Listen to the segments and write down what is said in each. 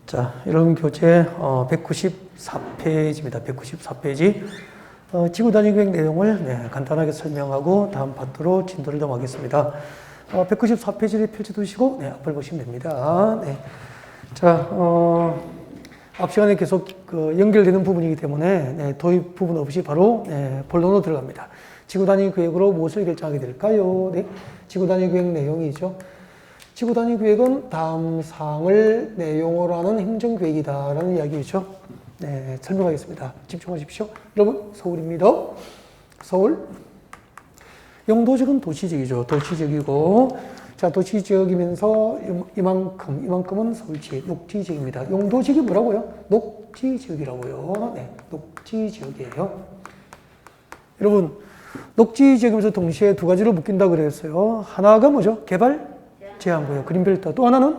자, 여러분 교재 194페이지입니다. 194페이지. 지구단위계획 내용을 간단하게 설명하고 다음 파트로 진도를 넘어가겠습니다. 194페이지를 펼쳐두시고 앞을 보시면 됩니다. 네. 자, 앞 시간에 계속 연결되는 부분이기 때문에 도입 부분 없이 바로 본론으로 들어갑니다. 지구단위계획으로 무엇을 결정하게 될까요? 네. 지구단위계획 내용이죠. 지구단위계획은 다음 사항을 내용으로 하는 행정계획이다라는 이야기죠. 네, 설명하겠습니다. 집중하십시오. 여러분, 서울입니다. 서울. 영도지역은 도시지역이죠. 도시지역이고, 자, 도시지역이면서 이만큼은 서울시, 녹지지역입니다. 영도지역이 뭐라고요? 녹지지역이라고요. 네, 녹지지역이에요. 여러분, 녹지지역이면서 동시에 두 가지를 묶인다고 그랬어요. 하나가 뭐죠? 개발 제한구역, 그린벨트. 또 하나는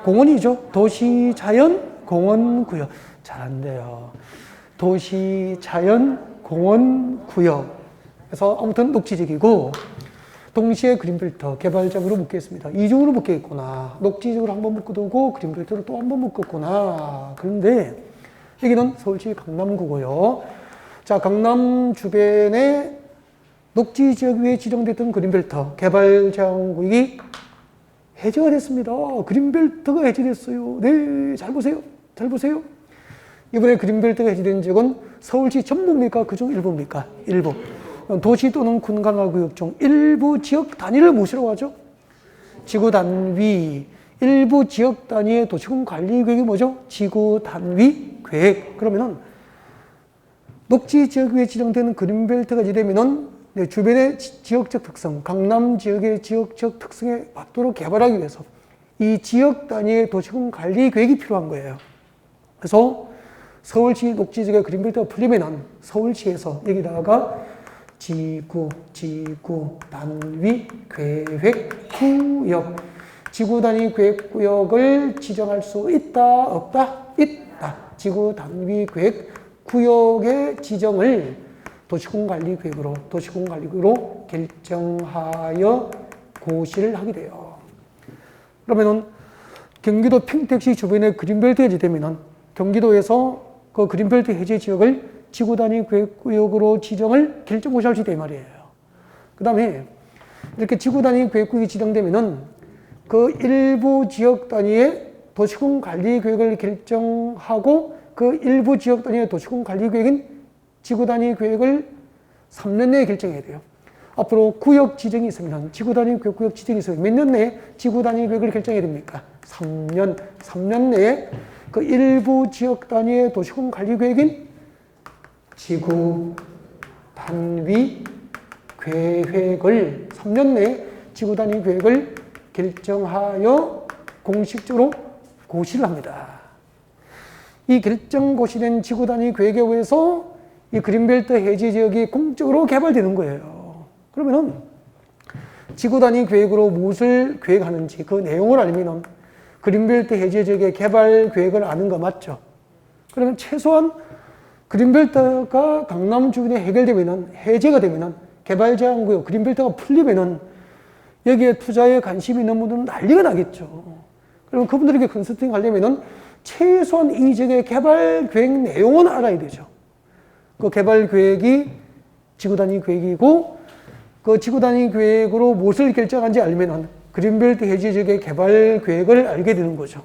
공원이죠. 도시자연공원구역. 잘한대요. 도시자연공원구역. 그래서 아무튼 녹지지역이고 동시에 그린벨트, 개발지역으로 묶겠습니다. 이중으로 묶겠구나. 녹지지역으로 한번 묶어두고 그린벨트로 또 한번 묶었구나. 그런데 여기는 서울시 강남구고요. 자, 강남 주변에 녹지지역 위에 지정됐던 그린벨트, 개발제한구역이 해제가 됐습니다. 그린벨트가 해제됐어요. 네, 잘 보세요. 잘 보세요. 이번에 그린벨트가 해제된 지역은 서울시 전부입니까? 그중 일부입니까? 일부. 도시 또는 군관할구역 중 일부 지역 단위를 무엇이라고 하죠? 지구단위. 일부 지역 단위의 도시군 관리계획이 뭐죠? 지구단위계획. 그러면은 녹지지역 위에 지정되는 그린벨트가 해제되면은 주변의 지역적 특성, 강남 지역의 지역적 특성에 맞도록 개발하기 위해서 이 지역 단위의 도시군 관리 계획이 필요한 거예요. 그래서 서울시 녹지지역의 그린벨트가 풀리면은 서울시에서 여기다가 지구 단위 계획 구역, 지구 단위 계획 구역을 지정할 수 있다, 없다? 있다. 지구 단위 계획 구역의 지정을 도시군관리계획으로 결정하여 고시를 하게 돼요. 그러면은 경기도 평택시 주변에 그린벨트 해제되면은 경기도에서 그 그린벨트 해제 지역을 지구단위 계획구역으로 지정을 결정고시할 수 있다 이 말이에요. 그 다음에 이렇게 지구단위 계획구역이 지정되면은 그 일부 지역 단위의 도시군관리계획을 결정하고 그 일부 지역 단위의 도시군관리계획인 지구단위 계획을 3년 내에 결정해야 돼요. 앞으로 구역 지정이 있으면 지구단위 구역 지정이 있으면 몇 년 내에 지구단위 계획을 결정해야 됩니까? 3년. 3년 내에 그 일부 지역 단위의 도시군 관리 계획인 지구단위 계획을 3년 내에 지구단위 계획을 결정하여 공식적으로 고시를 합니다. 이 결정 고시된 지구단위 계획에 의해서 이 그린벨트 해제 지역이 공적으로 개발되는 거예요. 그러면은 지구단위 계획으로 무엇을 계획하는지 그 내용을 알면은 그린벨트 해제 지역의 개발 계획을 아는 거 맞죠? 그러면 최소한 그린벨트가 강남 주변에 해제가 되면은 개발 제한 구역 그린벨트가 풀리면은 여기에 투자에 관심이 있는 분들은 난리가 나겠죠. 그러면 그분들에게 컨설팅 하려면은 최소한 이 지역의 개발 계획 내용은 알아야 되죠. 그 개발 계획이 지구단위 계획이고 그 지구단위 계획으로 무엇을 결정한지 알면 그린벨트 해제 지역의 개발 계획을 알게 되는 거죠.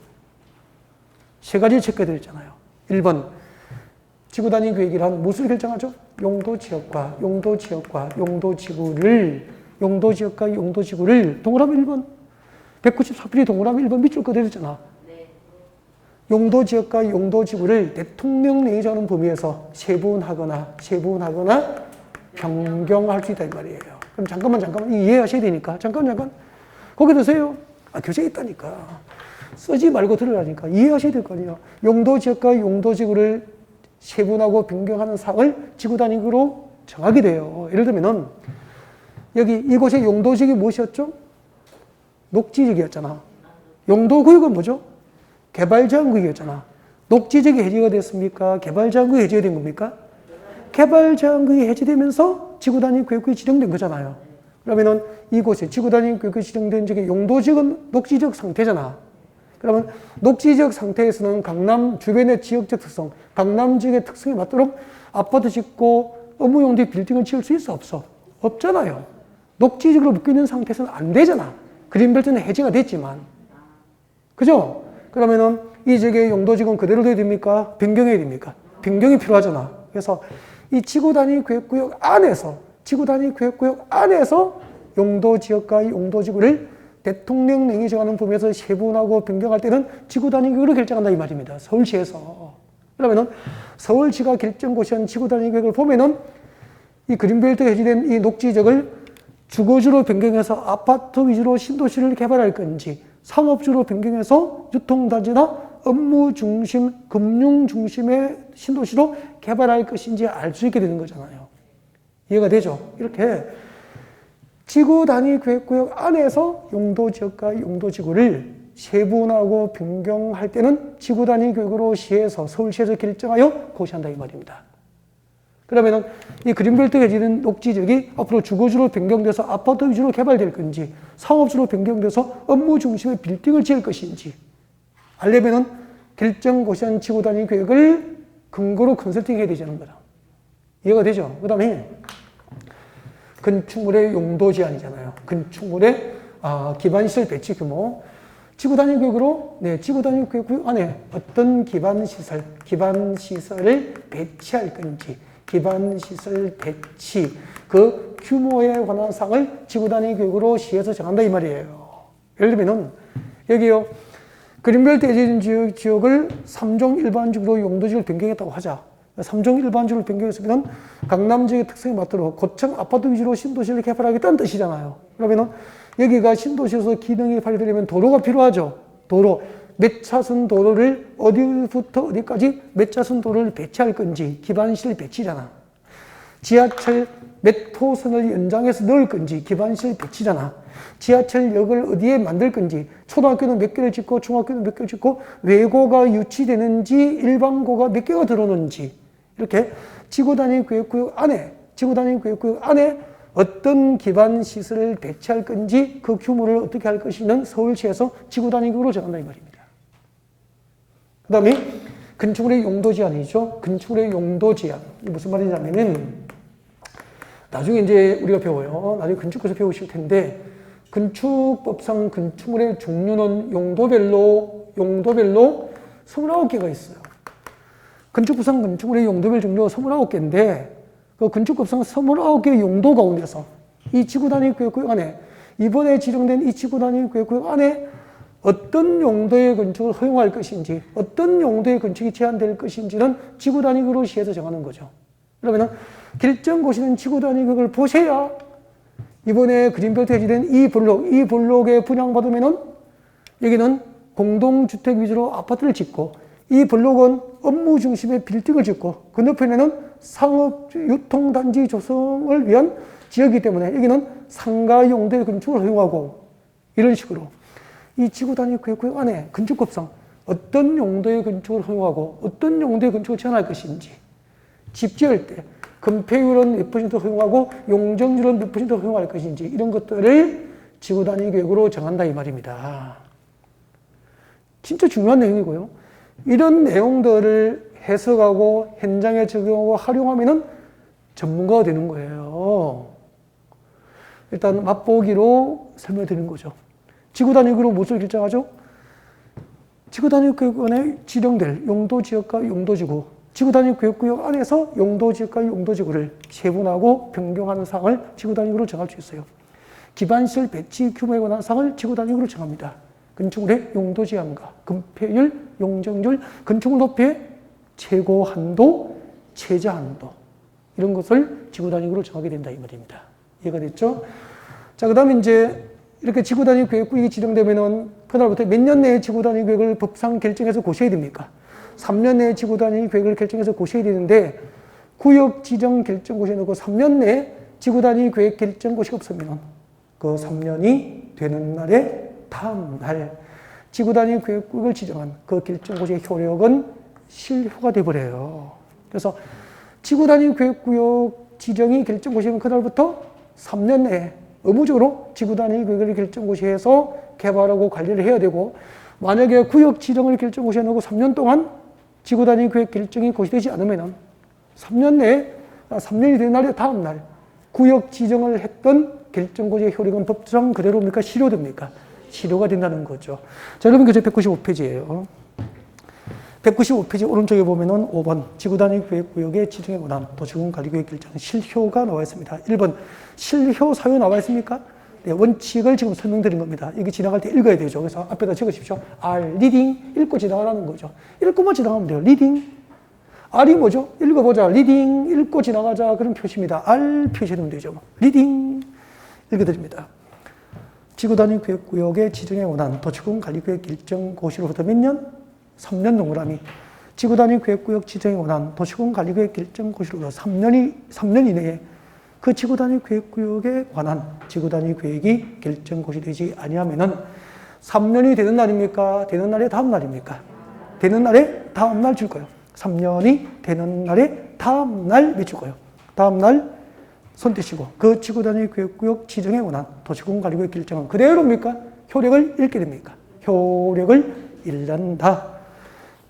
세 가지 체크해야 되잖아요. 1번 지구단위 계획이란 무엇을 결정하죠? 용도지역과 용도지구를 동그라미 1번 194페이지 동그라미 1번 밑줄 그대로잖아. 용도지역과 용도지구를 대통령 내정하는 범위에서 세분하거나 변경할 수 있다 이 말이에요. 그럼 잠깐만 이해하셔야 되니까 잠깐 거기 드세요. 교재에 있다니까. 쓰지 말고 들으라니까. 이해하셔야 될 거 아니에요. 용도지역과 용도지구를 세분하고 변경하는 사항을 지구단위로 정하게 돼요. 예를 들면은 여기 이곳의 용도지역이 무엇이었죠? 녹지지역이었잖아. 용도구역은 뭐죠? 개발제한구역이었잖아. 녹지지역이 해제가 됐습니까? 개발제한구역이 해제가 된 겁니까? 개발제한구역이 해제되면서 지구단위 계획구역이 지정된 거잖아요. 그러면은 이곳에 지구단위 계획구역이 지정된 지역의 용도지역은 녹지지역 상태잖아. 그러면 녹지지역 상태에서는 강남 주변의 지역적 특성, 강남 지역의 특성에 맞도록 아파트 짓고 업무 용도의 빌딩을 지을 수 있어 없어? 없잖아요. 녹지지역으로 묶여있는 상태에서는 안 되잖아. 그린벨트는 해제가 됐지만. 그죠? 그러면은 이 지역의 용도지역은 그대로 돼야 됩니까? 변경해야 됩니까? 변경이 필요하잖아. 그래서 이 지구단위 계획구역 안에서, 지구단위 계획구역 안에서 용도지역과 용도지구를 대통령령이 정하는 범위에서 세분하고 변경할 때는 지구단위 계획으로 결정한다 이 말입니다. 서울시에서. 그러면은 서울시가 결정고시한 지구단위 계획을 보면은 이 그린벨트가 해제된 이 녹지지역을 주거지로 변경해서 아파트 위주로 신도시를 개발할 건지, 상업주로 변경해서 유통단지나 업무 중심, 금융 중심의 신도시로 개발할 것인지 알 수 있게 되는 거잖아요. 이해가 되죠? 이렇게 지구 단위 계획구역 안에서 용도지역과 용도지구를 세분하고 변경할 때는 지구 단위 계획으로 시에서, 서울시에서 결정하여 고시한다 이 말입니다. 그러면은 이 그린벨트 해제된 녹지지역이 앞으로 주거지로 변경돼서 아파트 위주로 개발될 건지, 상업주로 변경돼서 업무 중심의 빌딩을 지을 것인지 알려면은 결정 고시한 지구 단위 계획을 근거로 컨설팅 해야 되는 거다. 이해가 되죠? 그 다음에 건축물의 용도 제한이잖아요. 건축물의 기반시설 배치 규모. 지구 단위 계획으로, 지구 단위 계획 안에 어떤 기반시설을 배치할 건지, 기반시설 배치, 그 규모에 관한 사항을 지구 단위 계획으로 시에서 정한다 이 말이에요. 예를 들면은 여기요. 그린벨트 해제된 지역을 3종 일반적으로 용도지역을 변경했다고 하자. 3종 일반적으로 변경했으면 강남 지역의 특성에 맞도록 고층 아파트 위주로 신도시를 개발하겠다는 뜻이잖아요. 그러면은 여기가 신도시로서 기능이 발휘되려면 도로가 필요하죠. 도로. 몇 차선 도로를 어디부터 어디까지 몇 차선 도로를 배치할 건지 기반시설 배치잖아. 지하철 몇 호선을 연장해서 넣을 건지 기반시설 배치잖아. 지하철역을 어디에 만들 건지, 초등학교는 몇 개를 짓고 중학교는 몇 개를 짓고 외고가 유치되는지 일반고가 몇 개가 들어오는지 이렇게 지구 단위 계획구역 안에 어떤 기반 시설을 배치할 건지 그 규모를 어떻게 할 것이는 서울시에서 지구 단위 계획으로 정한다 이 말입니다. 그 다음에 건축물의 용도 제한이죠. 건축물의 용도 제한. 이게 무슨 말이냐면은 나중에 이제 우리가 배워요. 나중에 건축에서 배우실 텐데 건축법상 건축물의 종류는 용도별로 29개가 있어요. 건축법상 건축물의 용도별 종류가 29개인데 그 건축법상 29개의 용도 가운데서 이 지구단위 계획구역 안에 이번에 지정된 이 지구단위 계획구역 안에 어떤 용도의 건축을 허용할 것인지 어떤 용도의 건축이 제한될 것인지는 지구단위계획으로 시에서 정하는 거죠. 그러면 결정고시는 지구단위계획을 보셔야 이번에 그린벨트 해제된 이 블록에 분양받으면은 여기는 공동주택 위주로 아파트를 짓고 이 블록은 업무 중심의 빌딩을 짓고 건너편에는 상업 유통단지 조성을 위한 지역이기 때문에 여기는 상가 용도의 건축을 허용하고 이런 식으로 이 지구단위 계획구역 안에 건축법상 어떤 용도의 건축을 허용하고 어떤 용도의 건축을 제한할 것인지 집 지을 때 건폐율은 몇 % 허용하고 용적률은 몇 % 허용할 것인지 이런 것들을 지구단위 계획으로 정한다 이 말입니다. 진짜 중요한 내용이고요. 이런 내용들을 해석하고 현장에 적용하고 활용하면은 전문가가 되는 거예요. 일단 맛보기로 설명드리는 거죠. 지구단위계획으로 무엇을 결정하죠? 지구단위계획 안에 지정될 용도지역과 용도지구, 지구단위계획구역 안에서 용도지역과 용도지구를 세분하고 변경하는 사항을 지구단위계획으로 정할 수 있어요. 기반시설 배치 규모에 관한 사항을 지구단위계획으로 정합니다. 건축물의 용도 제한과 건폐율, 용적률, 건축물 높이의 최고 한도, 최저 한도 이런 것을 지구단위계획으로 정하게 된다 이 말입니다. 이해가 됐죠? 자, 그다음에 이제 이렇게 지구단위 계획구역이 지정되면은 그날부터 몇 년 내에 지구단위 계획을 법상 결정해서 고셔야 됩니까? 3년 내에 지구단위 계획을 결정해서 고셔야 되는데 구역 지정 결정고시에 넣고 3년 내에 지구단위 계획 결정고시가 없으면 그 3년이 되는 날에 다음 날 지구단위 계획구역을 지정한 그 결정고시의 효력은 실효가 되어버려요. 그래서 지구단위 계획구역 지정이 결정고시면 그날부터 3년 내에 의무적으로 지구단위 계획을 결정고시에서 개발하고 관리를 해야 되고 만약에 구역 지정을 결정고시에 놓고 3년 동안 지구 단위 계획 결정이 고시되지 않으면 3년 내에 3년이 된 날의 다음 날 구역 지정을 했던 결정고시의 효력은 법상 그대로입니까? 실효됩니까? 실효가 된다는 거죠. 자, 여러분 교재 195페이지예요. 195페이지 오른쪽에 보면은 5번 지구 단위 계획 구역의 지정에 관한 도시군 관리 계획 결정 실효가 나와 있습니다. 1번 실효 사유 나와 있습니까? 네, 원칙을 지금 설명드린 겁니다. 이게 지나갈 때 읽어야 되죠. 그래서 앞에다 적으십시오. R, 리딩, 읽고 지나가라는 거죠. 읽고만 지나가면 돼요. 리딩. R이 뭐죠? 읽어보자. 리딩, 읽고 지나가자. 그런 표시입니다. R 표시하면 되죠. 리딩. 읽어드립니다. 지구 단위 계획구역의 지정에 관한 도시군 관리계획 결정고시로부터 몇 년? 3년 동그라미. 지구 단위 계획구역 지정에 관한 도시군 관리계획 결정고시로부터 3년 이내에 그 지구 단위 계획구역에 관한 지구 단위 계획이 결정고시 되지 아니하면은 3년이 되는 날입니까? 되는 날의 다음 날입니까? 되는 날의 다음 날 줄 거예요. 3년이 되는 날의 다음 날 몇 줄 거예요? 다음 날 손 떼시고 그 지구 단위 계획구역 지정에 관한 도시군 관리계획 결정은 그대로입니까? 효력을 잃게 됩니까? 효력을 잃는다.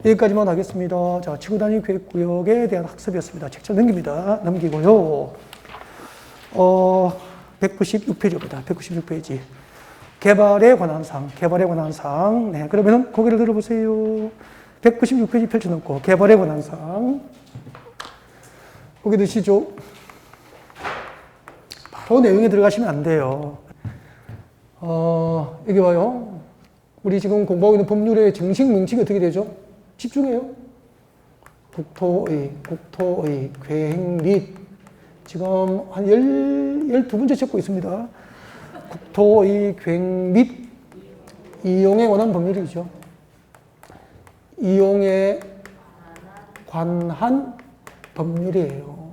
여기까지만 하겠습니다. 자, 지구 단위 계획구역에 대한 학습이었습니다. 책장 넘깁니다. 넘기고요. 196페이지입니다. 196페이지. 개발에 관한 사항. 네, 그러면은 고개를 들어보세요. 196페이지 펼쳐놓고, 개발에 관한 사항. 고개 드시죠. 바로 내용에 들어가시면 안 돼요. 여기 봐요. 우리 지금 공부하고 있는 법률의 정식 명칭이 어떻게 되죠? 집중해요. 국토의 계획 및 지금 한 12번째 적고 있습니다. 국토의 계획 및 이용에 관한 법률이죠. 이용에 관한 법률이에요.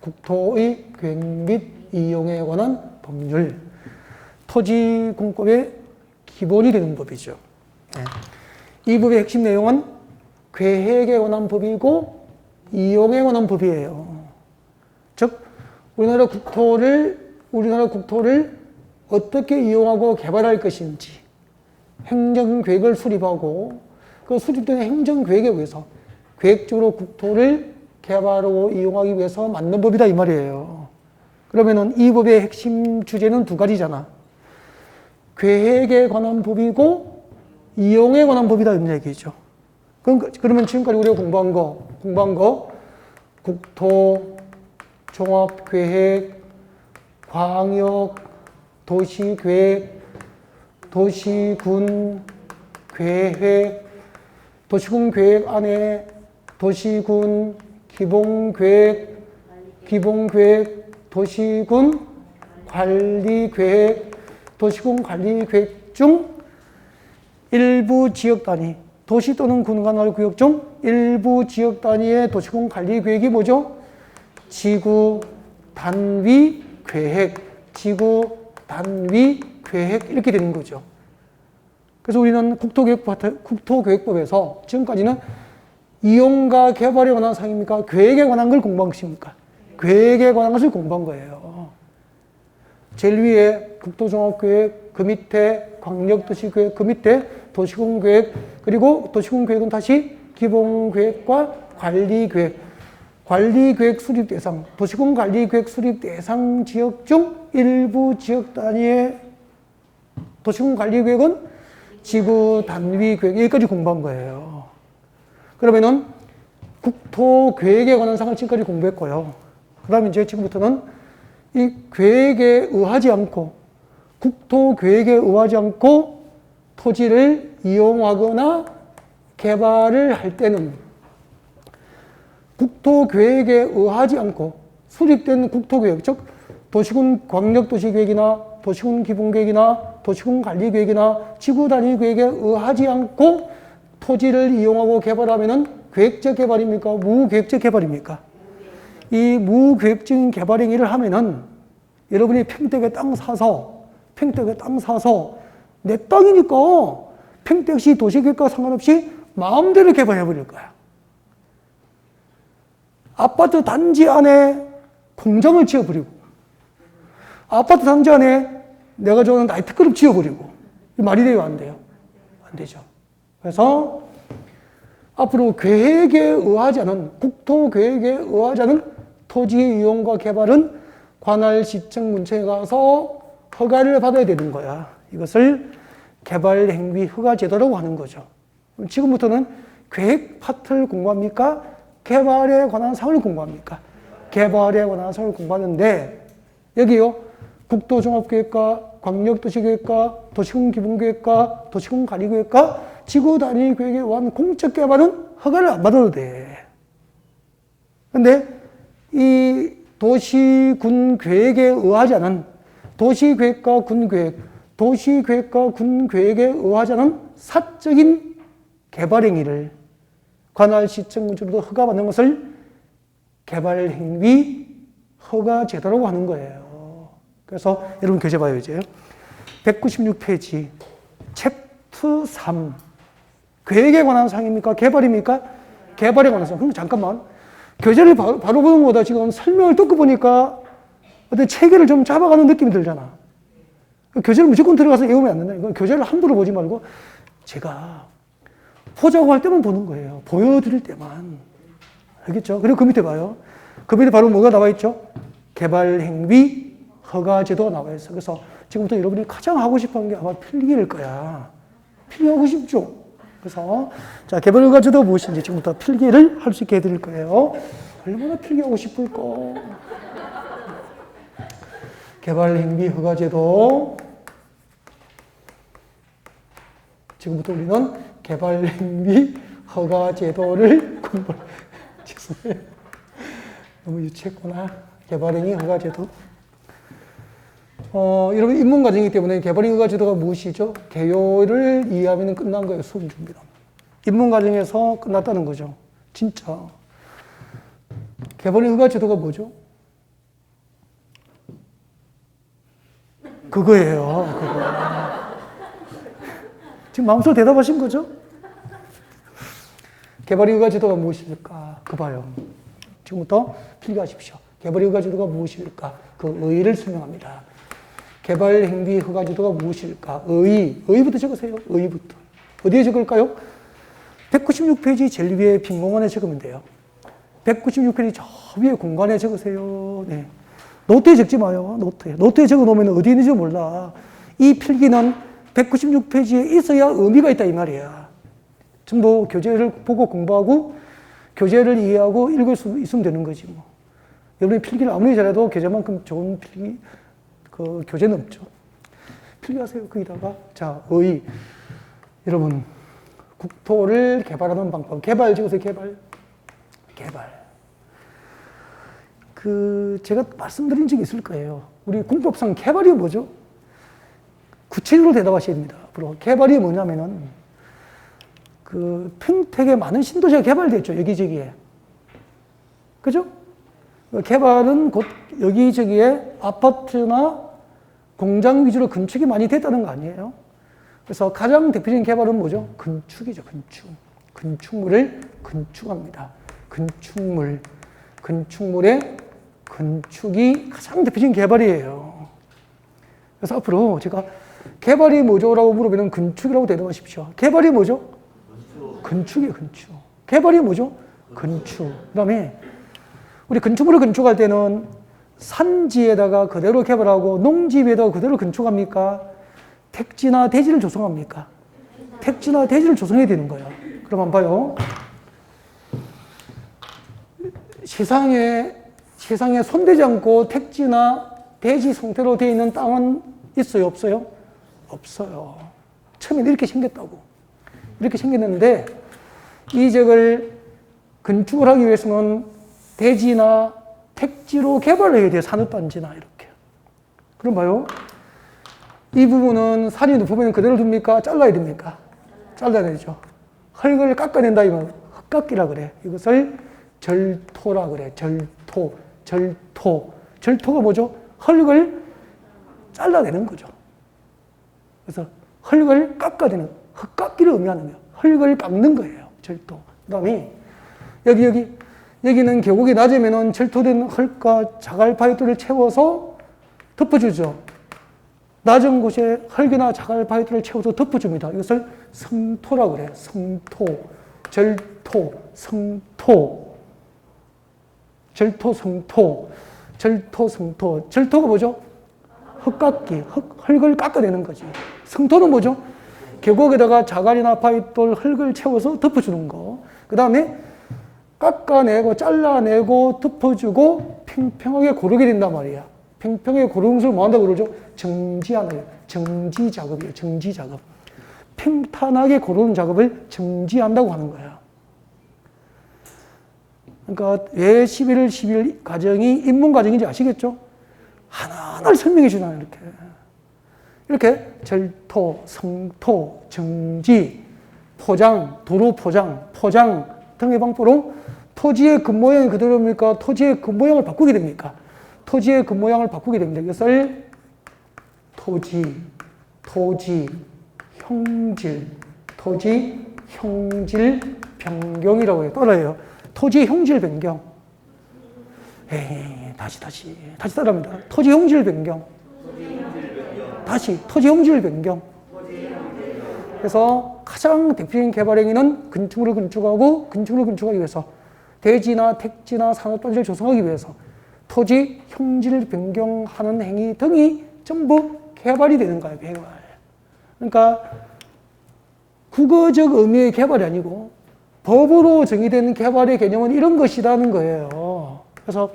국토의 계획 및 이용에 관한 법률. 토지공법의 기본이 되는 법이죠. 네. 이 법의 핵심 내용은 계획에 관한 법이고 이용에 관한 법이에요. 즉, 우리나라 국토를 어떻게 이용하고 개발할 것인지 행정계획을 수립하고 그 수립된 행정계획에 의해서 계획적으로 국토를 개발하고 이용하기 위해서 만든 법이다 이 말이에요. 그러면은 이 법의 핵심 주제는 두 가지잖아. 계획에 관한 법이고 이용에 관한 법이다 이런 얘기죠. 그러면 지금까지 우리가 공부한 거 국토, 종합계획, 광역, 도시계획, 도시군 계획, 도시군 계획 안에 도시군 기본계획, 도시군 관리계획, 도시군 관리계획 중 일부 지역 단위, 도시 또는 군 관할 구역 중 일부 지역 단위의 도시군 관리계획이 뭐죠? 지구 단위 계획, 이렇게 되는 거죠. 그래서 우리는 국토계획법에서 지금까지는 이용과 개발에 관한 사항입니까? 계획에 관한 걸 공부한 것입니까? 계획에 관한 것을 공부한 거예요. 제일 위에 국토종합계획, 그 밑에 광역도시계획, 그 밑에 도시군계획, 그리고 도시군계획은 다시 기본계획과 관리계획. 관리계획 수립 대상, 도시군 관리계획 수립 대상 지역 중 일부 지역 단위의 도시군 관리계획은 지구 단위 계획, 여기까지 공부한 거예요. 그러면은 국토계획에 관한 사항을 지금까지 공부했고요. 그 다음에 이제 지금부터는 이 계획에 의하지 않고, 국토계획에 의하지 않고 토지를 이용하거나 개발을 할 때는 국토계획에 의하지 않고 수립된 국토계획, 즉 도시군 광역도시계획이나 도시군 기본계획이나 도시군 관리계획이나 지구단위계획에 의하지 않고 토지를 이용하고 개발하면은 계획적 개발입니까? 무계획적 개발입니까? 이 무계획적인 개발 행위를 하면은 여러분이 평택에 땅 사서 내 땅이니까 평택시 도시계획과 상관없이 마음대로 개발해버릴 거야. 아파트 단지 안에 공장을 지어버리고, 아파트 단지 안에 내가 좋아하는 나이트클럽 지어버리고, 이 말이 돼요, 안 돼요? 안 안 되죠. 그래서 앞으로 계획에 의하지 않은, 국토 계획에 의하지 않은 토지 이용과 개발은 관할 시청 문체에 가서 허가를 받아야 되는 거야. 이것을 개발행위 허가제도라고 하는 거죠. 지금부터는 계획 파트를 공부합니까? 개발에 관한 사항을 공부합니까? 개발에 관한 사항을 공부하는데 여기요. 국토종합계획과 광역도시계획과 도시군기본계획과 도시군관리계획과 지구단위계획에 의한 공적개발은 허가를 안 받아도 돼. 근데 이 도시군계획에 의하지 않은 도시계획과 군계획, 도시계획과 군계획에 의하지 않은 사적인 개발행위를 관할시청문체로도 허가받는 것을 개발행위 허가제도라고 하는 거예요. 그래서 여러분 교재 봐요, 이제. 196페이지, 챕터 3. 계획에 관한 사항입니까? 개발입니까? 개발에 관한 사항. 그럼 잠깐만. 교재를 바로 보는 것보다 지금 설명을 듣고 보니까 어떤 체계를 좀 잡아가는 느낌이 들잖아. 교재를 무조건 들어가서 외우면 안 된다. 이건 교재를 함부로 보지 말고 제가 보자고 할 때만 보는 거예요. 보여드릴 때만. 알겠죠? 그리고 그 밑에 봐요. 그 밑에 바로 뭐가 나와 있죠? 개발행위 허가제도가 나와 있어. 그래서 지금부터 여러분이 가장 하고 싶어 하는 게 아마 필기일 거야. 필기하고 싶죠? 그래서 자, 개발허가제도가 무엇인지 지금부터 필기를 할 수 있게 해드릴 거예요. 얼마나 필기하고 싶을까? 개발행위 허가제도. 지금부터 우리는 개발행위 허가제도를 공부를 죄송해요. 너무 유치했구나. 개발행위 허가제도. 여러분 입문과정이기 때문에 개발행위 허가제도가 무엇이죠? 개요를 이해하면 끝난 거예요. 수업 준비는. 입문과정에서 끝났다는 거죠. 진짜. 개발행위 허가제도가 뭐죠? 그거예요. 그거. 지금 마음속으로 대답하신 거죠? 개발행위 허가제도가 무엇일까? 그 봐요. 지금부터 필기하십시오. 개발행위 허가제도가 무엇일까? 그 의의를 설명합니다. 개발행위 허가제도가 무엇일까? 의의부터 적으세요. 의의부터. 어디에 적을까요? 196페이지 제일 위에 빈 공간에 적으면 돼요. 196페이지 저 위에 공간에 적으세요. 네. 노트에 적지 마요. 노트에 적어놓으면 어디 있는지 몰라. 이 필기는 196페이지에 있어야 의미가 있다 이 말이야. 전부 교재를 보고 공부하고 교재를 이해하고 읽을 수 있으면 되는 거지 뭐. 여러분이 필기를 아무리 잘해도 교재만큼 좋은 필기 그 교재는 없죠. 필기하세요. 거기다가 자, 여러분 국토를 개발하는 방법. 개발 적으세요. 개발. 제가 말씀드린 적이 있을 거예요. 우리 공법상 개발이 뭐죠? 구체적으로 대답하셔야 됩니다. 앞으로 개발이 뭐냐면은 평택에 많은 신도시가 개발됐죠. 여기저기에. 그죠? 개발은 곧 여기저기에 아파트나 공장 위주로 건축이 많이 됐다는 거 아니에요? 그래서 가장 대표적인 개발은 뭐죠? 건축이죠. 건축물을 건축합니다. 건축물의 건축이 가장 대표적인 개발이에요. 그래서 앞으로 제가 개발이 뭐죠라고 물으면 건축이라고 대답하십시오. 개발이 뭐죠? 건축이에요, 건축. 개발이 뭐죠? 건축. 그 다음에 우리 건축물을 건축할 때는 산지에다가 그대로 개발하고 농지에다가 그대로 건축합니까? 택지나 대지를 조성합니까? 택지나 대지를 조성해야 되는 거야. 그럼 한번 봐요. 세상에 손대지 않고 택지나 대지 형태로 되어 있는 땅은 있어요? 없어요? 없어요. 처음에 이렇게 생겼다고. 이렇게 생겼는데 이 지역을 건축을 하기 위해서는 대지나 택지로 개발을 해야 돼요. 산업단지나 이렇게. 그럼 봐요. 이 부분은 산이 높으면 그대로 둡니까? 잘라야 됩니까? 잘라야 되죠. 흙을 깎아낸다 이건 흙깎기라 그래. 이것을 절토라 그래. 절토가 뭐죠? 흙을 잘라내는 거죠. 그래서 흙을 깎아내는, 흙깎기를 의미하는 거예요. 흙을 깎는 거예요. 절토. 그 다음에 여기는 계곡이 낮으면은 절토된 흙과 자갈 파이프를 채워서 덮어주죠. 낮은 곳에 흙이나 자갈 바위들을 채워서 덮어줍니다. 이것을 성토라고 그래요. 성토, 절토, 성토, 절토, 성토, 절토, 성토. 절토가 뭐죠? 흙깎기, 흙을 깎아내는 거지. 성토는 뭐죠? 계곡에다가 자갈이나 바위돌, 흙을 채워서 덮어주는 거. 그 다음에 깎아내고 잘라내고 덮어주고 평평하게 고르게 된단 말이야. 평평하게 고르는 것을 뭐 한다고 그러죠? 정지하는 거예요. 정지 작업이에요. 정지 작업. 평탄하게 고르는 작업을 정지한다고 하는 거야. 그러니까 왜 11월 10일 과정이 인문 과정인지 아시겠죠? 하나하나를 설명해 주잖아요. 이렇게 절토, 성토, 정지, 포장, 도로 포장, 포장 등의 방법으로 토지의 겉모양이 그대로입니까? 토지의 겉모양을 바꾸게 됩니까? 토지의 겉모양을 바꾸게 됩니다. 이것을 토지, 형질, 토지, 형질 변경이라고 해요. 따라해요. 토지 형질 변경. 다시 따라합니다. 토지 형질 변경. 다시, 토지 형질 변경. 그래서 가장 대표적인 개발 행위는 건축물을 건축하고 건축물을 건축하기 위해서 대지나 택지나 산업단지를 조성하기 위해서 토지 형질 변경하는 행위 등이 전부 개발이 되는 거예요. 개발. 그러니까 국어적 의미의 개발이 아니고 법으로 정의된 개발의 개념은 이런 것이라는 거예요. 그래서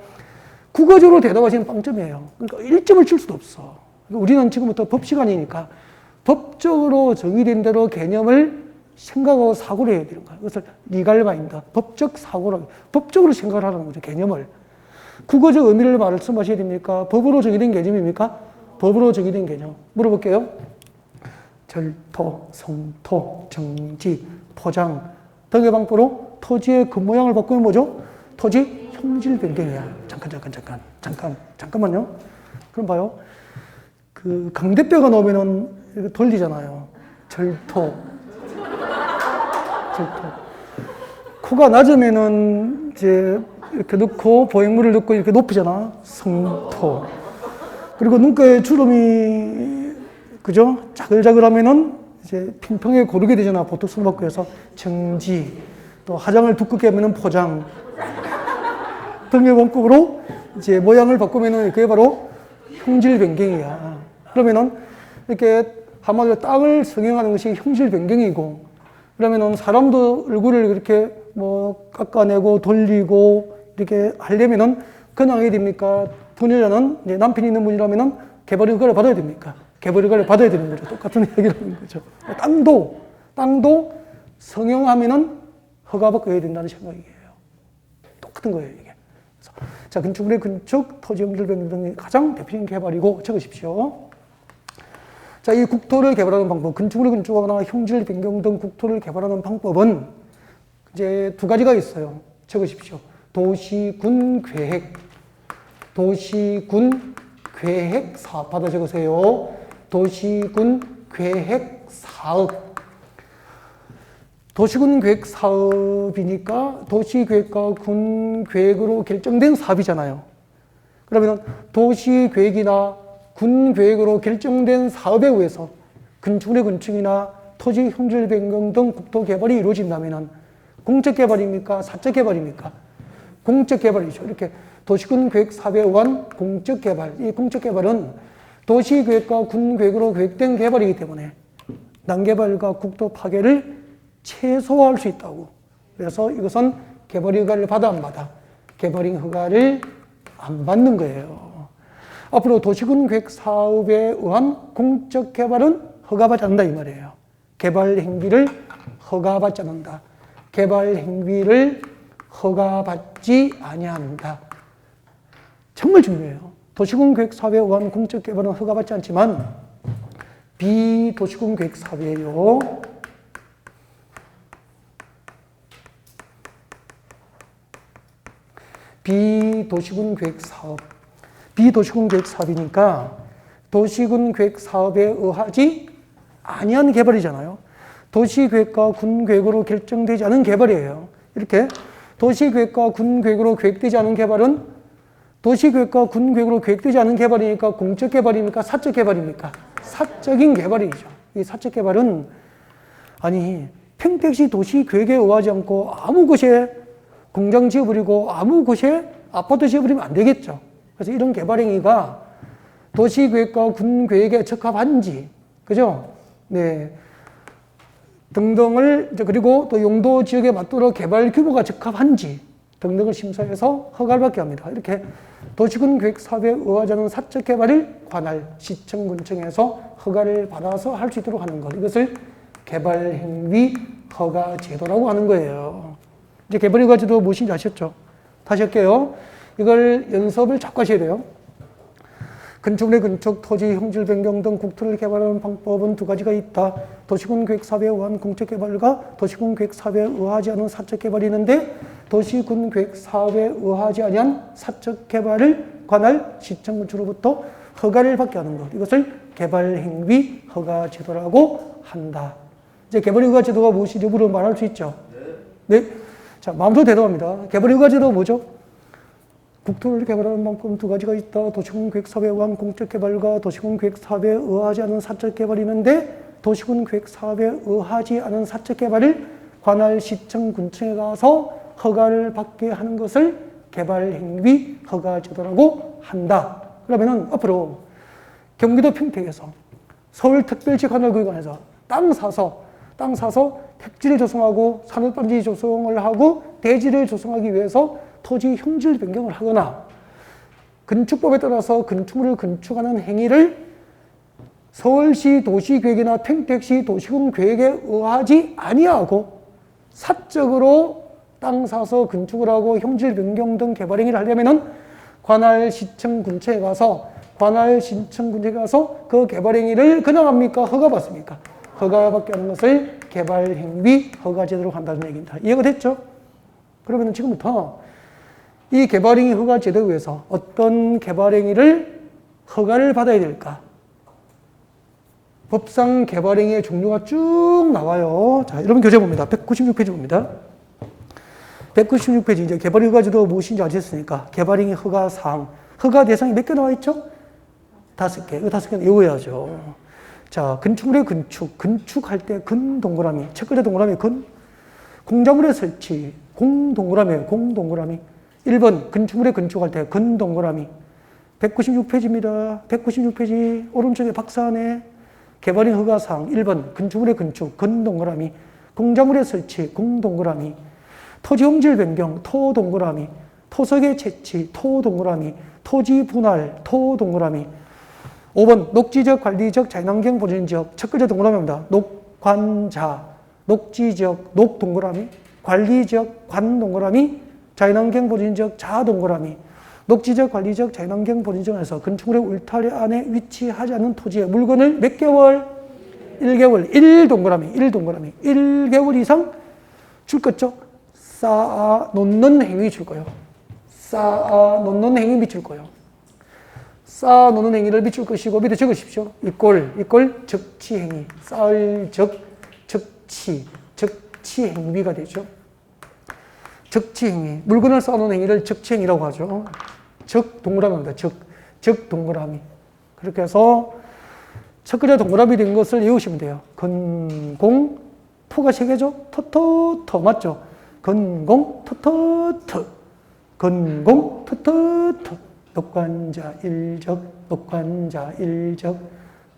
국어적으로 대답하시는 빵점이에요. 그러니까 1점을 줄 수도 없어. 우리는 지금부터 법 시간이니까 법적으로 정의된 대로 개념을 생각하고 사고를 해야 되는 거예요. 그것을 리갈 마인드, 법적 사고라고, 법적으로 생각을 하라는 거죠. 개념을. 국어적 의미를 말씀하셔야 됩니까? 법으로 정의된 개념입니까? 법으로 정의된 개념. 물어볼게요. 절토, 성토, 정지, 포장 등의 방법으로 토지의 겉모양을 바꾸면 뭐죠? 토지 형질 변경이야. 잠깐만요. 그럼 봐요. 그 강대뼈가 나오면은 이렇게 돌리잖아요. 절토. 코가 낮으면은 이제 이렇게 넣고 보행물을 넣고 이렇게 높이잖아. 성토. 그리고 눈가에 주름이 그죠? 자글자글하면은 이제 평평하게 고르게 되잖아. 보톡스를 받고 해서 정지. 또 화장을 두껍게 하면은 포장. 등의 원법으로 이제 모양을 바꾸면은 그게 바로 형질 변경이야. 그러면은 이렇게 한마디로 땅을 성형하는 것이 형질 변경이고, 그러면은 사람도 얼굴을 이렇게 뭐 깎아내고 돌리고 이렇게 하려면은 그냥 하게 됩니까? 부녀자는 이제 남편이 있는 분이라면은 개발 허가를 받아야 됩니까? 개발 허가를 받아야 되는 거죠. 똑같은 얘기라는 거죠. 땅도 성형하면은 허가받고 해야 된다는 생각이에요. 똑같은 거예요, 이게. 자, 건축물의 건축, 토지 형질 변경 등이 가장 대표적인 개발이고 적으십시오. 자, 이 국토를 개발하는 방법, 건축물을 건축하거나 형질 변경 등 국토를 개발하는 방법은 이제 두 가지가 있어요. 적으십시오. 도시군 계획, 도시군 계획 사업 받아 적으세요. 도시군 계획 사업. 도시군 계획 사업이니까 도시계획과 군계획으로 결정된 사업이잖아요. 그러면 도시계획이나 군계획으로 결정된 사업에 의해서 건축물의 건축이나 토지 형질 변경 등 국토 개발이 이루어진다면 공적 개발입니까? 사적 개발입니까? 공적 개발이죠. 이렇게 도시군 계획 사업에 의한 공적 개발. 이 공적 개발은 도시계획과 군계획으로 계획된 개발이기 때문에 난개발과 국토 파괴를 최소화할 수 있다고. 그래서 이것은 개발 허가를 받아 안 받아? 개발 허가를 안 받는 거예요. 앞으로 도시군 계획 사업에 의한 공적 개발은 허가받지 않는다 이 말이에요. 개발 행위를 허가받지 않는다. 개발 행위를 허가받지 아니한다. 정말 중요해요. 도시군 계획 사업에 의한 공적 개발은 허가받지 않지만 비도시군 계획 사업이에요. 비도시군 계획 사업. 비도시군 계획 사업이니까 도시군 계획 사업에 의하지 아니한 개발이잖아요. 도시계획과 군계획으로 결정되지 않은 개발이에요. 이렇게 도시계획과 군계획으로 계획되지 않은 개발은 도시계획과 군계획으로 계획되지 않은 개발이니까 공적 개발입니까? 사적 개발입니까? 사적인 개발이죠. 이 사적 개발은 아니 평택시 도시 계획에 의하지 않고 아무 곳에 공장 지어버리고 아무 곳에 아파트 지어버리면 안 되겠죠. 그래서 이런 개발 행위가 도시계획과 군계획에 적합한지, 그죠? 네. 등등을, 그리고 또 용도 지역에 맞도록 개발 규모가 적합한지 등등을 심사해서 허가를 받게 합니다. 이렇게 도시군 계획 사업에 의하지 않은 사적 개발을 관할 시청, 군청에서 허가를 받아서 할 수 있도록 하는 것. 이것을 개발 행위 허가 제도라고 하는 거예요. 이제 개발 허가 제도 무엇인지 아셨죠? 다시 할게요. 이걸 연습을 자꾸 하셔야 돼요. 건축물의 건축, 토지, 형질 변경 등 국토를 개발하는 방법은 두 가지가 있다. 도시군 계획 사업에 의한 공적 개발과 도시군 계획 사업에 의하지 않은 사적 개발이 있는데 도시군 계획 사업에 의하지 아니한 사적 개발을 관할 시청 군청으로부터 허가를 받게 하는 것. 이것을 개발 행위 허가 제도라고 한다. 이제 개발 허가 제도가 무엇인지 물어 말할 수 있죠? 네. 자, 마음속으로 대답합니다. 개발 허가 제도가 뭐죠? 국토를 개발하는 방법은 두 가지가 있다. 도시군 계획 사업에 의한 공적 개발과 도시군 계획 사업에 의하지 않은 사적 개발이 있는데 도시군 계획 사업에 의하지 않은 사적 개발을 관할 시청 군청에 가서 허가를 받게 하는 것을 개발 행위 허가 제도라고 한다. 그러면은 앞으로 경기도 평택에서 서울특별시 관할구역안에서 땅 사서 택지를 조성하고 산업단지 조성을 하고 대지를 조성하기 위해서 토지 형질 변경을 하거나 건축법에 따라서 건축물을 건축하는 행위를 서울시 도시계획이나 평택시 도시군 계획에 의하지 아니하고 사적으로 땅 사서 건축을 하고 형질 변경 등 개발 행위를 하려면은 관할 시청 군청에 가서 그 개발 행위를 그냥 합니까? 허가 받습니까? 허가받게 하는 것을 개발 행위 허가 제도로 한다는 얘기입니다. 이해가 됐죠? 그러면 지금부터 이 개발행위 허가 제도에 의해서 어떤 개발행위를 허가를 받아야 될까? 법상 개발행위의 종류가 쭉 나와요. 자, 여러분 교재 봅니다. 196페이지 봅니다. 196페이지 이제 개발행위 허가 제도가 무엇인지 아셨으니까 개발행위 허가 사항, 허가 대상이 몇 개 나와 있죠? 5개. 이 5개는 외워야죠. 자, 건축물의 건축할 때 건 동그라미, 첫 글자 동그라미 건, 공작물의 설치, 공 동그라미. 1번 건축물에 건축할 때 건 동그라미 196페이지입니다. 196페이지 오른쪽에 박스 안에 개발행 허가사항 1번 건축물의 건축 건 동그라미 공작물의 설치 공 동그라미 토지 형질 변경 토 동그라미 토석의 채취 토 동그라미 토지 분할 토 동그라미 5번 녹지적 관리적 자연환경 보전지역 첫 글자 동그라미입니다. 녹관자 녹지적 녹 동그라미 관리적 관 동그라미 자연환경 보전지역 자 동그라미 녹지적 관리적 자연환경 보전지역에서 건축물의 울타리 안에 위치하지 않는 토지에 물건을 몇 개월? 1개월 1 동그라미 1개월 이상 줄 거죠? 쌓아 놓는 행위 줄 거예요. 쌓아 놓는 행위 미칠 거예요. 쌓아 놓는 행위를 미칠 것이고 밑에 적으십시오. 이꼴 적치 행위 쌓을 적치 행위가 되죠. 적치행위, 물건을 쌓아놓은 행위를 적치행위라고 하죠. 동그라미입니다. 동그라미. 그렇게 해서 첫 글자 동그라미 된 것을 외우시면 돼요. 건공, 토가 세 개죠? 터터터 맞죠? 건공, 터터터. 녹관자 일적.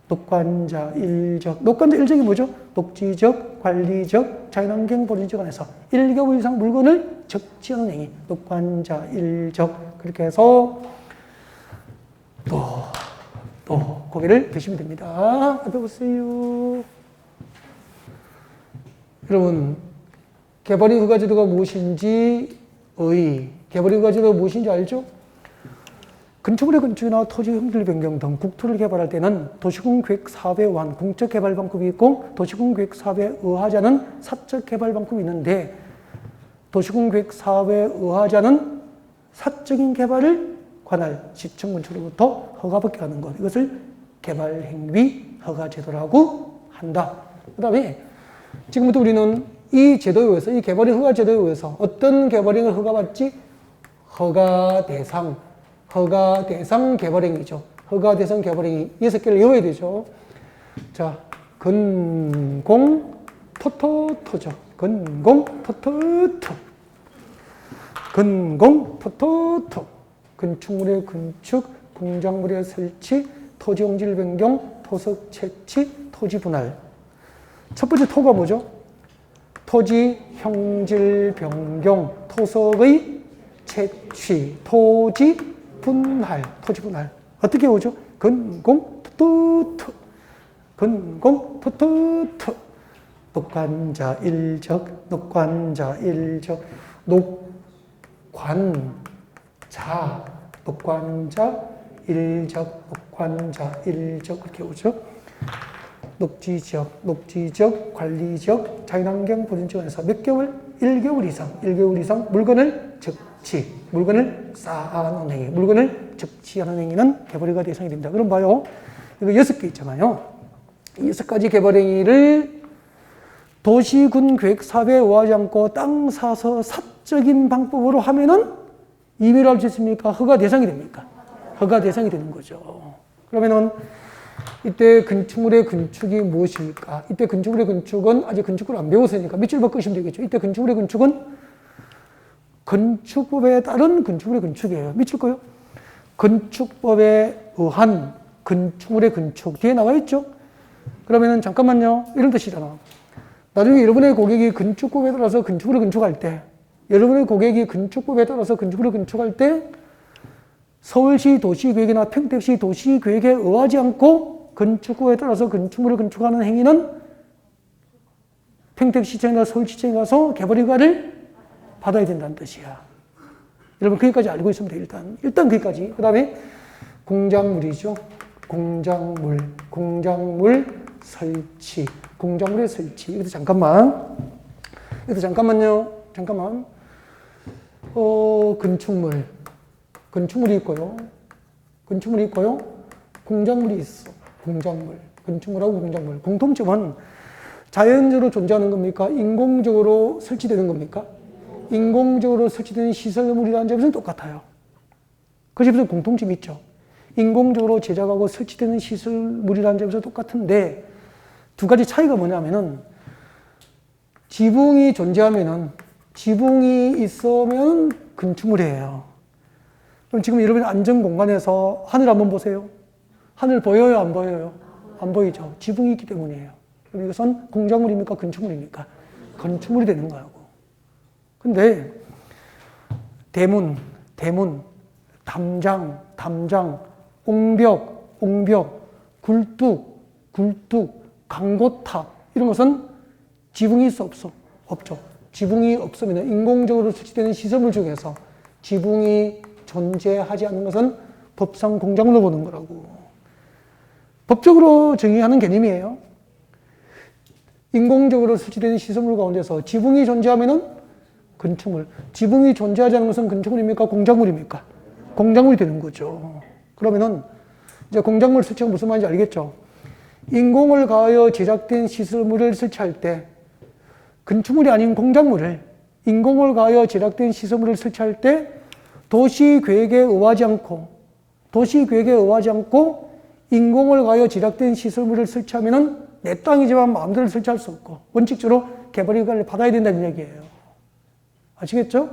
녹관자 일적이 뭐죠? 녹지적, 관리적, 자연환경 보전지역 안에서 1개월 이상 물건을 적치하는 행위. 녹관자 일적. 그렇게 해서 또 고개를 드시면 됩니다. 앞에 보세요. 여러분, 개발행 허가 제도가 무엇인지 개발행 허가 제도가 무엇인지 알죠? 건축물의 건축이나 토지 형질 변경 등 국토를 개발할 때는 도시군 계획 사업에 의한 공적 개발 방법이 있고 도시군 계획 사업에 의하지 않은 사적 개발 방법이 있는데 도시군 계획 사업에 의하지 않은 사적인 개발을 관할 시청 군청으로부터 허가받게 하는 것. 이것을 개발 행위 허가 제도라고 한다. 그 다음에 지금부터 우리는 이 제도에 의해서 이 개발행 허가 제도에 의해서 어떤 개발행을 허가받지? 허가 대상 개발행위죠. 허가 대상 개발행위 6개를 외워야 되죠. 자, 건공 토토토죠. 건공 토토토. 건공 토토토. 건축물의 건축, 공작물의 설치, 토지 용질 변경, 토석 채취, 토지 분할. 첫 번째 토가 뭐죠? 토지 형질 변경, 토석의 채취, 토지 분할, 토지 분할. 어떻게 오죠? 건공 토토토. 건공 토토토. 녹관자 일적, 녹관자 일적, 녹관자, 녹관자 일적, 녹관자 일적 그렇게 오죠. 녹지적, 녹지적, 관리적, 자연환경 보존지원에서 몇 개월? 1개월 이상, 1개월 이상 물건을 적치, 물건을 쌓아놓은 행위, 물건을 적치하는 행위는 개발허가 대상이 됩니다. 그럼 봐요. 이거 6개 있잖아요. 이 6가지 개발행위를 도시군 계획사업에 의하지 않고 땅 사서 사적인 방법으로 하면은 임의로 할 수 있습니까? 허가 대상이 됩니까? 허가 대상이 되는 거죠. 그러면은 이때 건축물의 건축이 무엇입니까? 이때 건축물의 건축은 아직 건축을 안 배웠으니까 밑줄 바꾸시면 되겠죠. 이때 건축물의 건축은 건축법에 따른 건축물의 건축이에요. 밑줄 거요. 건축법에 의한 건축물의 건축 뒤에 나와 있죠. 그러면은 잠깐만요. 이런 뜻이잖아. 나중에 여러분의 고객이 건축법에 따라서 건축물을 건축할 때, 여러분의 고객이 건축법에 따라서 건축물을 건축할 때 서울시 도시계획이나 평택시 도시계획에 의하지 않고 건축법에 따라서 건축물을 건축하는 행위는 평택시청이나 서울시청에 가서 개발허가를 받아야 된다는 뜻이야. 여러분 거기까지 알고 있으면 돼요. 일단 거기까지. 그 다음에 공작물이죠. 공작물 설치, 공작물의 설치. 여기서 잠깐만요. 잠깐만. 건축물이 있고요. 공작물이 있어. 건축물하고 공작물. 공통점은 자연적으로 존재하는 겁니까? 인공적으로 설치되는 겁니까? 인공적으로 설치되는 시설물이라는 점에서는 똑같아요. 그 점에서 공통점이 있죠. 인공적으로 제작하고 설치되는 시설물이라는 점에서 똑같은데 두 가지 차이가 뭐냐면은 지붕이 존재하면은 지붕이 있으면 건축물이에요. 그럼 지금 여러분 안전 공간에서 하늘 한번 보세요. 하늘 보여요? 안 보여요? 안 보이죠. 지붕이 있기 때문이에요. 그럼 이것은 공작물입니까? 건축물입니까? 건축물이 되는 거고. 근데 대문, 담장, 옹벽, 굴뚝, 강고탑 이런 것은 지붕이 있어 없어? 없죠. 지붕이 없으면 인공적으로 설치되는 시설물 중에서 지붕이 존재하지 않는 것은 법상 공작물로 보는 거라고. 법적으로 정의하는 개념이에요. 인공적으로 설치되는 시설물 가운데서 지붕이 존재하면은 건축물. 지붕이 존재하지 않는 것은 건축물입니까? 공작물입니까? 공작물이 되는 거죠. 그러면은 이제 공작물 설치가 무슨 말인지 알겠죠? 인공을 가하여 제작된 시설물을 설치할 때 건축물이 아닌 공작물을 인공을 가하여 제작된 시설물을 설치할 때 도시계획에 의하지 않고 인공을 가하여 제작된 시설물을 설치하면은 내 땅이지만 마음대로 설치할 수 없고 원칙적으로 개발허가를 받아야 된다는 얘기예요. 아시겠죠?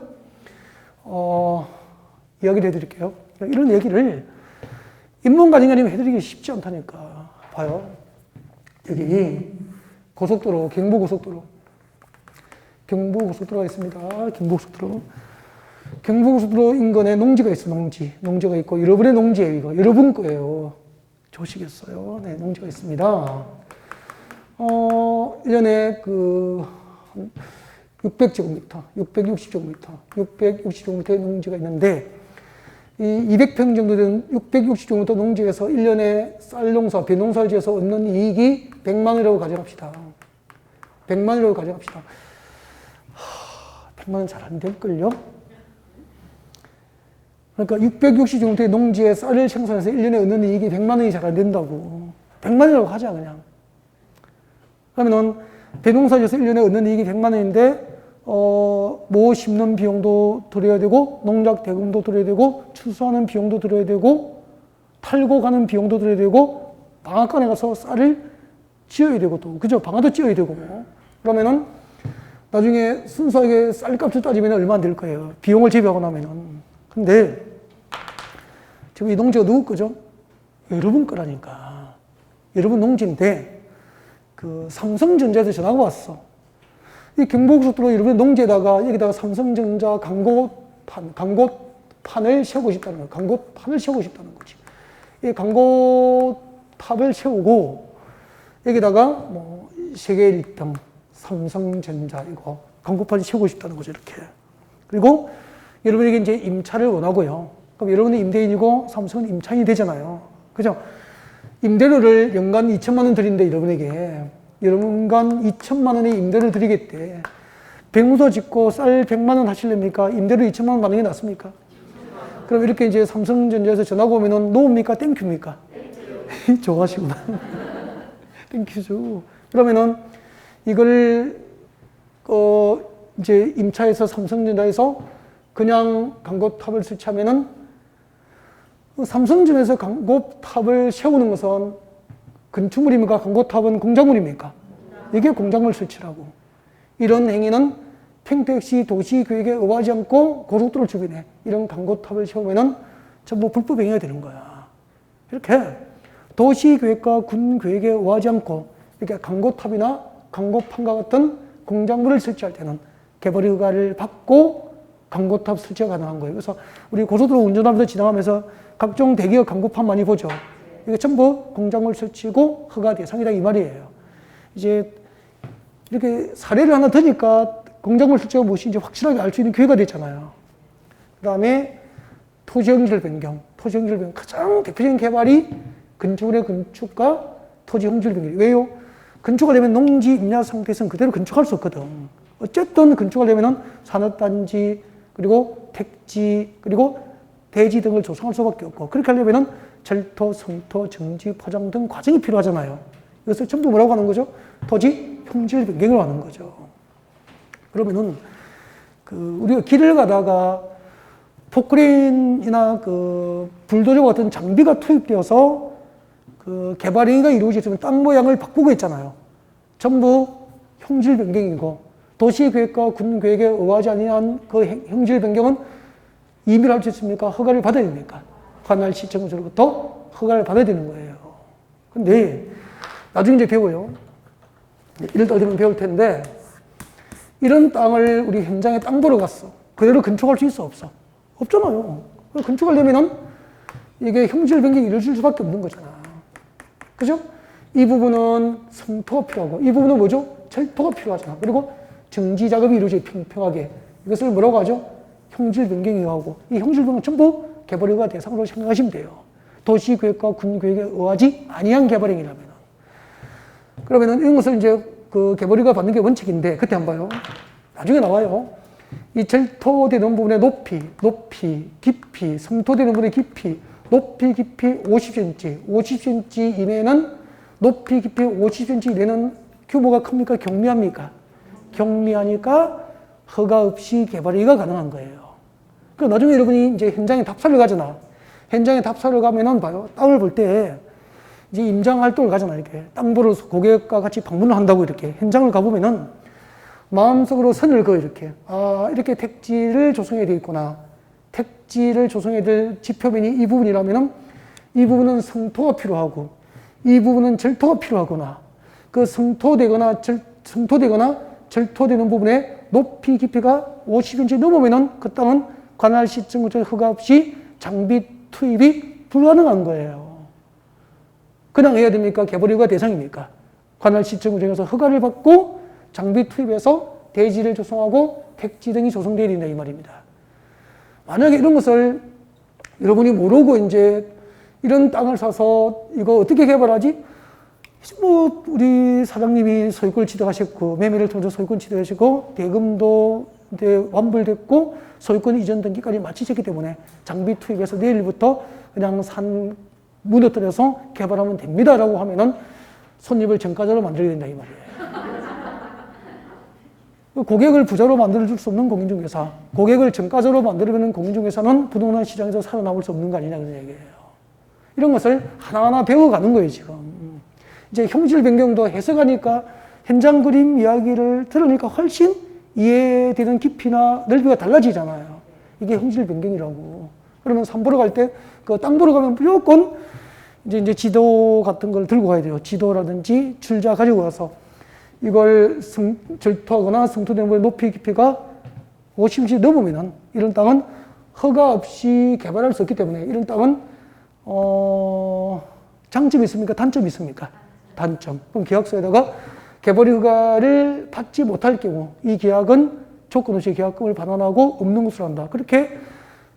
이야기를 해드릴게요. 이런 얘기를 인문과정이면 해드리기 쉽지 않다니까. 봐요. 여기 고속도로, 경부고속도로가 있습니다. 경부고속도로 인근에 농지가 있어, 농지가 있고, 여러분의 농지예요, 이거. 여러분 거예요. 좋으시겠어요? 네, 농지가 있습니다. 1년에 600제곱미터, 660제곱미터의 농지가 있는데, 이 200평 정도 되는 660제곱미터 농지에서 1년에 쌀농사, 벼농사를 지어서 얻는 이익이 100만 원이라고 가정합시다. 100만 원이라고 가정합시다. 100만 원 잘 안 될걸요? 그러니까 660제곱미터의 농지에 쌀을 생산해서 1년에 얻는 이익이 100만 원이 잘 안 된다고. 100만 원이라고 하자, 그냥. 그러면은, 벼농사 지어서 1년에 얻는 이익이 100만 원인데, 모 심는 비용도 들어야 되고, 농작 대금도 들어야 되고, 추수하는 비용도 들어야 되고, 탈고 가는 비용도 들어야 되고, 방앗간에 가서 쌀을 지어야 되고 또, 그죠? 방아도 지어야 되고. 그러면은 나중에 순수하게 쌀값을 따지면 얼마 안 될 거예요. 비용을 제외하고 나면은. 근데 지금 이 농지가 누구 거죠? 여러분 거라니까. 여러분 농지인데 그 삼성전자에서 전화가 왔어. 이 경부고속도로 여러분 농지에다가 여기다가 삼성전자 광고판을 세우고 싶다는 거예요. 광고판을 세우고 싶다는 거지. 이 광고탑을 세우고 여기다가 뭐 세계 1등 삼성전자 이거 광고판을 세우고 싶다는 거죠. 이렇게. 그리고 여러분에게 이제 임차를 원하고요. 그럼 여러분은 임대인이고 삼성은 임차인이 되잖아요. 그죠? 임대료를 연간 2천만 원 드린데 여러분에게 연간 2천만 원의 임대료를 드리겠대. 백무소 짓고 쌀 100만 원 하시렵니까? 임대료 2천만 원 받는 게 낫습니까? 그럼 이렇게 이제 삼성전자에서 전화가 오면은 노입니까? 땡큐입니까? 좋아하시구나. 땡큐죠. 그러면은 이걸 이제 임차에서 삼성전자에서 그냥 광고탑을 설치하면은 삼성전자에서 광고탑을 세우는 것은 건축물입니까? 광고탑은 공작물입니까? 이게 공작물 설치라고. 이런 행위는 평택시 도시계획에 의하지 않고 고속도로 주변에 이런 광고탑을 세우면은 전부 불법 행위가 되는 거야. 이렇게 도시계획과 군계획에 의하지 않고 이렇게 광고탑이나 광고판과 같은 공작물을 설치할 때는 개발 허가를 받고 광고탑 설치가 가능한 거예요. 그래서 우리 고속도로 운전하면서 지나가면서 각종 대기업 광고판 많이 보죠. 이게 전부 공작물 설치고 허가 대상이다 이 말이에요. 이제 이렇게 사례를 하나 드니까 공작물 설치가 무엇인지 확실하게 알 수 있는 기회가 됐잖아요. 그 다음에 토지형질 변경. 토지형질 변경 가장 대표적인 개발이 건축물의 건축과 토지형질 변경. 왜요? 건축하려면 농지 임야 상태에서는 그대로 건축할 수 없거든. 어쨌든 건축하려면 산업단지, 그리고 택지, 그리고 대지 등을 조성할 수밖에 없고, 그렇게 하려면 절토, 성토, 정지, 포장 등 과정이 필요하잖아요. 이것을 전부 뭐라고 하는 거죠? 토지 형질 변경을 하는 거죠. 그러면은, 우리가 길을 가다가 포크레인이나 불도저 같은 장비가 투입되어서 개발 행위가 이루어지면 땅 모양을 바꾸고 있잖아요. 전부 형질 변경이고, 도시계획과 군계획에 의하지 아니한 그 형질 변경은 임의로 할 수 있습니까? 허가를 받아야 됩니까? 관할시청으로부터 허가를 받아야 되는 거예요. 근데 나중에 이제 배워요. 1월 되면 배울 텐데, 이런 땅을 우리 현장에 땅 보러 갔어. 그대로 건축할 수 있어, 없어? 없잖아요. 건축하려면은 이게 형질 변경이 이루어질 수밖에 없는 거잖아. 그죠? 이 부분은 성토가 필요하고, 이 부분은 뭐죠? 절토가 필요하잖아. 그리고 정지 작업이 이루어져요, 평평하게. 이것을 뭐라고 하죠? 형질 변경이라고 하고, 이 형질 변경은 전부 개발허가 대상으로 생각하시면 돼요. 도시계획과 군계획에 의하지 아니한 개발행위라면. 그러면은 이런 것을 이제 개발허가 받는 게 원칙인데, 그때 한번 봐요. 나중에 나와요. 이 절토되는 부분의 높이, 깊이, 성토되는 부분의 깊이, 높이, 깊이 50cm, 50cm 이내는 높이, 깊이 50cm 이내는 규모가 큽니까? 경미합니까? 경미하니까 허가 없이 개발허가가 가능한 거예요. 그 나중에 여러분이 이제 현장에 답사를 가잖아. 현장에 답사를 가면은 봐요. 땅을 볼 때 이제 임장 활동을 가잖아. 이렇게 땅 보러 고객과 같이 방문을 한다고 이렇게 현장을 가보면은 마음속으로 선을 그어 이렇게. 아, 이렇게 택지를 조성해야 되겠구나. 택지를 조성해야 될 지표면이 이 부분이라면은 이 부분은 성토가 필요하고 이 부분은 절토가 필요하구나. 그 성토되거나 절토되는 부분에 높이 깊이가 50cm 넘으면은 그 땅은 관할시청구청 허가 없이 장비 투입이 불가능한 거예요. 그냥 해야 됩니까? 개발허가 대상입니까? 관할시청구청에서 허가를 받고 장비 투입해서 대지를 조성하고 택지 등이 조성되어야 된다 이 말입니다. 만약에 이런 것을 여러분이 모르고 이제 이런 땅을 사서 이거 어떻게 개발하지? 뭐 우리 사장님이 소유권을 취득하셨고 매매를 통해서 소유권 취득하시고 대금도 이제 완불됐고 소유권 이전 등기까지 마치셨기 때문에 장비 투입해서 내일부터 그냥 산 무너뜨려서 개발하면 됩니다라고 하면은 손님을 정가자로 만들게 된다 이 말이에요. 고객을 부자로 만들어줄 수 없는 공인중개사, 고객을 정가자로 만들어주는 공인중개사는 부동산 시장에서 살아남을 수 없는 거 아니냐 그런 얘기예요. 이런 것을 하나하나 배워가는 거예요 지금. 이제 형질 변경도 해석하니까 현장 그림 이야기를 들으니까 훨씬 이해되는 깊이나 넓이가 달라지잖아요. 이게 형질 변경이라고. 그러면 산 보러 갈 때, 그 땅 보러 가면 무조건 이제 지도 같은 걸 들고 가야 돼요. 지도라든지 줄자 가지고 가서 이걸 절토하거나 성토된 물의 높이 깊이가 50cm 넘으면은 이런 땅은 허가 없이 개발할 수 없기 때문에 이런 땅은 장점이 있습니까? 단점이 있습니까? 단점. 그럼 계약서에다가 개발 허가를 받지 못할 경우 이 계약은 조건 없이 계약금을 반환하고 없는 것으로 한다. 그렇게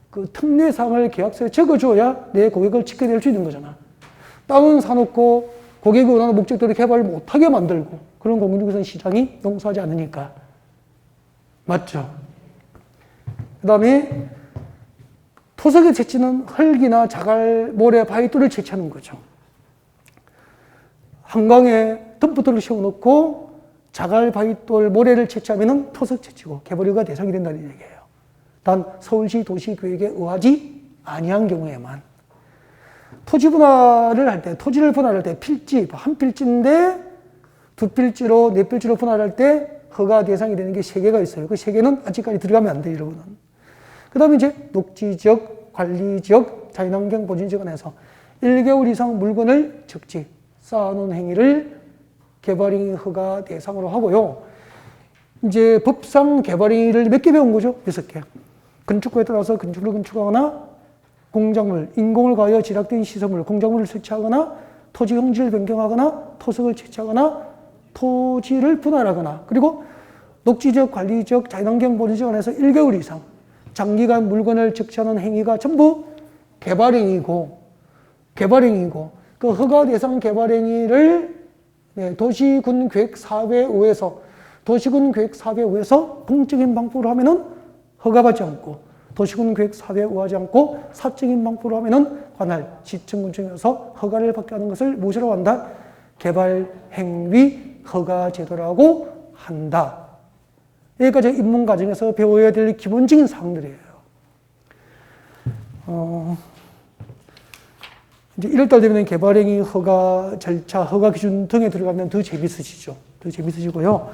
그 특례사항을 계약서에 적어줘야 내 고객을 지켜낼 수 있는 거잖아. 땅은 사놓고 고객이 원하는 목적대로 개발을 못하게 만들고 그런 공인중개사는 시장이 용서하지 않으니까. 맞죠? 그 다음에 토석에 채취는 흙이나 자갈, 모래, 바위돌을 채취하는 거죠. 한강에 덤프트럭을 세워놓고 자갈, 바위돌, 모래를 채취하면 토석 채취고 개발허가 대상이 된다는 얘기예요. 단 서울시 도시계획에 의하지 아니한 경우에만. 토지 분할을 할 때, 토지를 분할할 때 필지, 한 필지인데 두 필지로, 네 필지로 분할할 때 허가 대상이 되는 게 3개가 있어요. 그 3개는 아직까지 들어가면 안 돼요, 여러분은. 그 다음에 이제 녹지지역, 관리지역, 자연환경 보존지역 안에서 1개월 이상 물건을 적지, 쌓아놓은 행위를 개발행위 허가 대상으로 하고요. 이제 법상 개발행위를 몇 개 배운 거죠? 6개. 건축구에 따라서 건축물을 건축하거나 공작물, 인공을 가하여 지락된 시설물, 공작물을 설치하거나 토지 형질을 변경하거나 토석을 채취하거나 토지를 분할하거나 그리고 녹지지역, 관리지역, 자연환경 보존지역 안에서 1개월 이상 장기간 물건을 적시하는 행위가 전부 개발행위고 그 허가 대상 개발행위를 도시군계획사회의회에서 공적인 방법으로 하면은 허가받지 않고 도시군계획사회에 의하지 않고 사적인 방법으로 하면은 관할 시청군청에서 허가를 받게 하는 것을 무엇이라고 한다? 개발행위 허가제도라고 한다. 여기까지 입문 과정에서 배워야 될 기본적인 사항들이에요. 이제 1월달 되면 개발행위 허가 절차, 허가 기준 등에 들어가면 더 재밌으시죠. 더 재밌으시고요.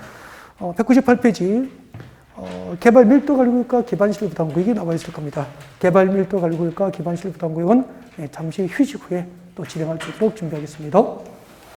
198페이지. 개발 밀도 관리구역과 기반시설 부담구역이 나와 있을 겁니다. 개발 밀도 관리구역과 기반시설 부담구역은 잠시 휴식 후에 또 진행할 수 있도록 준비하겠습니다.